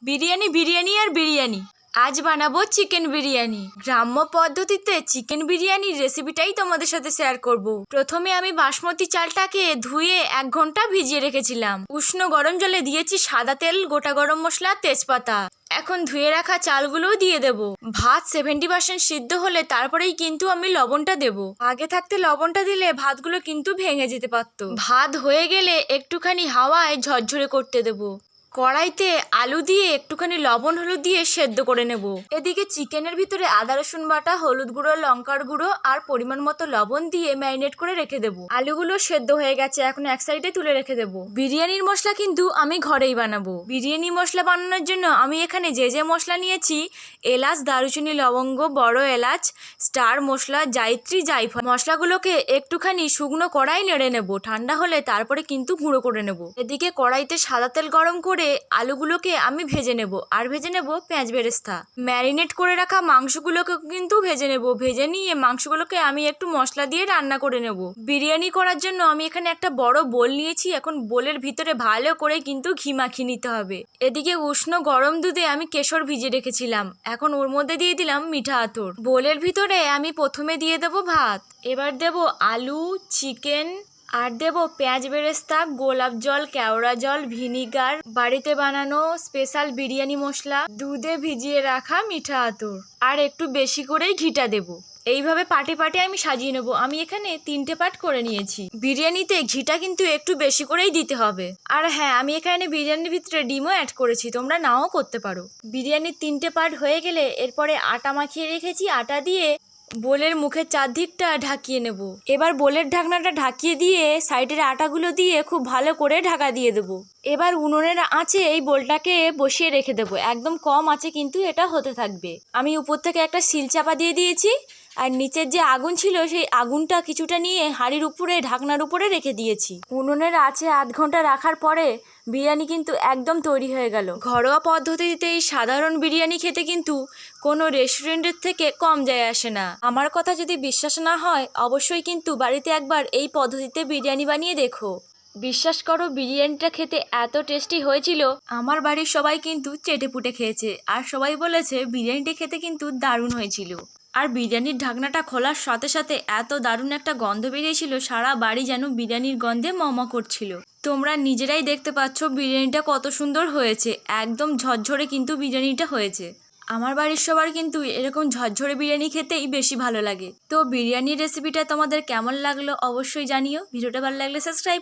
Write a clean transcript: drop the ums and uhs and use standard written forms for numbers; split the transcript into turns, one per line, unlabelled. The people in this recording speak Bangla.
বিরিয়ানি বিরিয়ানি আর বিরিয়ানি। আজ বানাবো চিকেন বিরিয়ানি। গ্রাম্য পদ্ধতিতে চিকেন বিরিয়ানির রেসিপিটাই তোমাদের সাথে শেয়ার করব। প্রথমে আমি বাসমতি চালটাকে ধুয়ে 1 ঘন্টা ভিজিয়ে রেখেছিলাম। উষ্ণ গরম জলে দিয়েছি সাদা তেল, গোটা গরম মশলা, তেজপাতা। এখন ধুয়ে রাখা চালগুলোও দিয়ে দেব। ভাত 70% সিদ্ধ হলে তারপরেই কিন্তু আমি লবণটা দেব। আগে থাকতে লবণটা দিলে ভাতগুলো কিন্তু ভেঙে যেতে পারতো। ভাত হয়ে গেলে একটুখানি হাওয়ায় ঝরঝরে করতে দেব। কড়াইতে আলু দিয়ে একটুখানি লবণ হলুদ দিয়ে সেদ্ধ করে নেব। এদিকে চিকেনের ভিতরে আদা রসুন বাটা, হলুদ গুঁড়ো, লঙ্কার গুঁড়ো আর পরিমাণ মতো লবণ দিয়ে ম্যারিনেট করে রেখে দেবো। আলুগুলো সেদ্ধ হয়ে গেছে, এখন এক সাইডে তুলে রেখে দেবো। বিরিয়ানির মশলা কিন্তু আমি ঘরেই বানাবো। বিরিয়ানি মশলা বানানোর জন্য আমি এখানে যে মশলা নিয়েছি, এলাচ, দারুচিনি, লবঙ্গ, বড় এলাচ, স্টার মশলা, জায়ত্রী, জায়ফল, মশলাগুলোকে একটুখানি শুকনো কড়াই নেড়ে নেব। ঠান্ডা হলে তারপরে কিন্তু গুঁড়ো করে নেব। এদিকে কড়াইতে সাদা তেল গরম করে আলুগুলোকে আমি ভেজে নেব। আর ভেজে নেব পেঁয়াজ বেরেস্তা। ম্যারিনেট করে রাখা মাংসগুলোকে কিন্তু ভেজে নেব। ভেজে নিয়ে মাংসগুলোকে আমি একটু মশলা দিয়ে রান্না করে নেব। বিরিয়ানি করার জন্য আমি এখানে একটা বড় বোল নিয়েছি। এখন বোলের ভিতরে ভালো করে কিন্তু ঘি মাখিয়ে নিতে হবে। এদিকে উষ্ণ গরম দুধে আমি কেশর ভিজিয়ে রেখেছিলাম। এখন ওর মধ্যে দিয়ে দিলাম মিঠা আতর। বোলের ভিতরে আমি প্রথমে দিয়ে দেব ভাত, এবার দেব আলু, চিকেন, আর দেবো পেঁয়াজ বেরেস্তা, গোলাপ জল, কেওড়া জল, ভিনিগার, বাড়িতে বানানো স্পেশাল বিরিয়ানি মশলা, দুধে ভিজিয়ে রাখা মিঠা আতর, আর একটু বেশি করেই ঘিটা দেবো। এইভাবে পাটে পাটে আমি সাজিয়ে নেবো। আমি এখানে 3টে পাট করে নিয়েছি। বিরিয়ানিতে ঘিটা কিন্তু একটু বেশি করেই দিতে হবে। আর হ্যাঁ, আমি এখানে বিরিয়ানির ভিতরে ডিমও অ্যাড করেছি, তোমরা নাও করতে পারো। বিরিয়ানির 3টে পাট হয়ে গেলে এরপরে আটা মাখিয়ে রেখেছি। আটা দিয়ে বোলের মুখের চারদিকটা ঢাকিয়ে নেব। এবার বোলের ঢাকনাটা ঢাকিয়ে দিয়ে সাইডের আটাগুলো দিয়ে খুব ভালো করে ঢাকা দিয়ে দেবো। এবার উনুনের আঁচে এই বোলটাকে বসিয়ে রেখে দেবো। একদম কম আঁচে কিন্তু এটা হতে থাকবে। আমি উপর থেকে একটা শিল চাপা দিয়ে দিয়েছি, আর নিচের যে আগুন ছিল সেই আগুনটা কিছুটা নিয়ে হাঁড়ির উপরে ঢাকনার উপরে রেখে দিয়েছি। উনুনের আঁচে 8 ঘন্টা রাখার পরে বিরিয়ানি কিন্তু একদম তৈরি হয়ে গেল। ঘরোয়া পদ্ধতিতে এই সাধারণ বিরিয়ানি খেতে কিন্তু কোনো রেস্টুরেন্টের থেকে কম যায় আসে না। আমার কথা যদি বিশ্বাস না হয়, অবশ্যই কিন্তু বাড়িতে একবার এই পদ্ধতিতে বিরিয়ানি বানিয়ে দেখো। বিশ্বাস করো, বিরিয়ানিটা খেতে এত টেস্টি হয়েছিল, আমার বাড়ির সবাই কিন্তু চেটেপুটে খেয়েছে। আর সবাই বলেছে বিরিয়ানিটা খেতে কিন্তু দারুণ হয়েছিল। আর বিরিয়ানির ঢাকনাটা খোলার সাথে সাথে এত দারুণ একটা গন্ধ বেরিয়েছিল, সারা বাড়ি যেন বিরিয়ানির গন্ধে মমা করছিল। তোমরা নিজেরাই দেখতে পাচ্ছ বিরিয়ানিটা কত সুন্দর হয়েছে। একদম ঝরঝরে কিন্তু বিরিয়ানিটা হয়েছে। আমার বাড়ির সবার কিন্তু এরকম ঝরঝরে বিরিয়ানি খেতেই বেশি ভালো লাগে। তো বিরিয়ানির রেসিপিটা তোমাদের কেমন লাগলো অবশ্যই জানিও। ভিডিওটা ভালো লাগলে সাবস্ক্রাইব